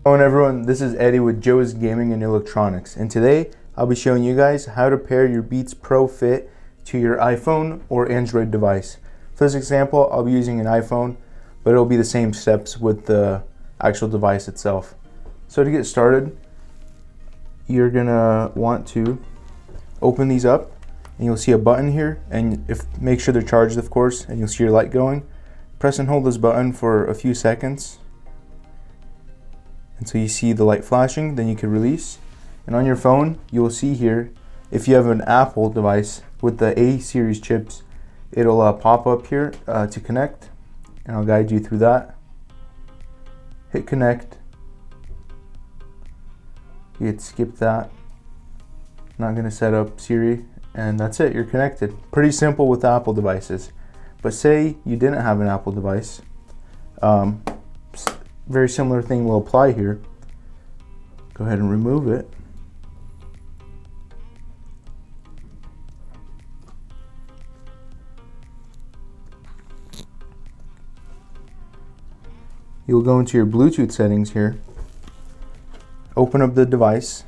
Hello everyone, this is Eddie with Joe's Gaming and Electronics, and today I'll be showing you guys how to pair your Beats Pro Fit to your iPhone or Android device. For this example, I'll be using an iPhone, but it'll be the same steps with the actual device itself. So to get started, you're gonna want to open these up, and you'll see a button here, and make sure they're charged, of course, and you'll see your light going. Press and hold this button for a few seconds until you see the light flashing, then you can release. And on your phone, you will see here, if you have an Apple device with the A series chips, it'll pop up here to connect, and I'll guide you through that. Hit connect. You hit skip that. Not going to set up Siri, and that's it, you're connected. Pretty simple with Apple devices. But say you didn't have an Apple device, very similar thing will apply here. Go ahead and remove it. You'll go into your Bluetooth settings here, open up the device,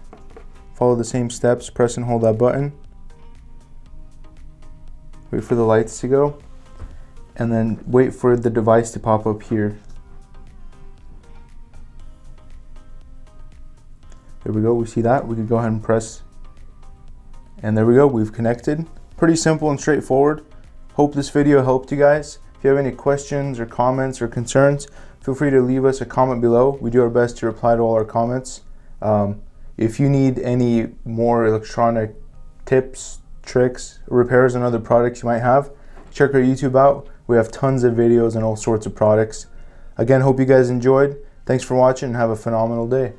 follow the same steps, press and hold that button, wait for the lights to go, and then wait for the device to pop up here. There we go, we see that. We could go ahead and press, and there we go, we've connected. Pretty simple and straightforward. Hope this video helped you guys. If you have any questions or comments or concerns, feel free to leave us a comment below. We do our best to reply to all our comments. If you need any more electronic tips, tricks, repairs on other products you might have, check our YouTube out. We have tons of videos on all sorts of products. Again, hope you guys enjoyed. Thanks for watching and have a phenomenal day.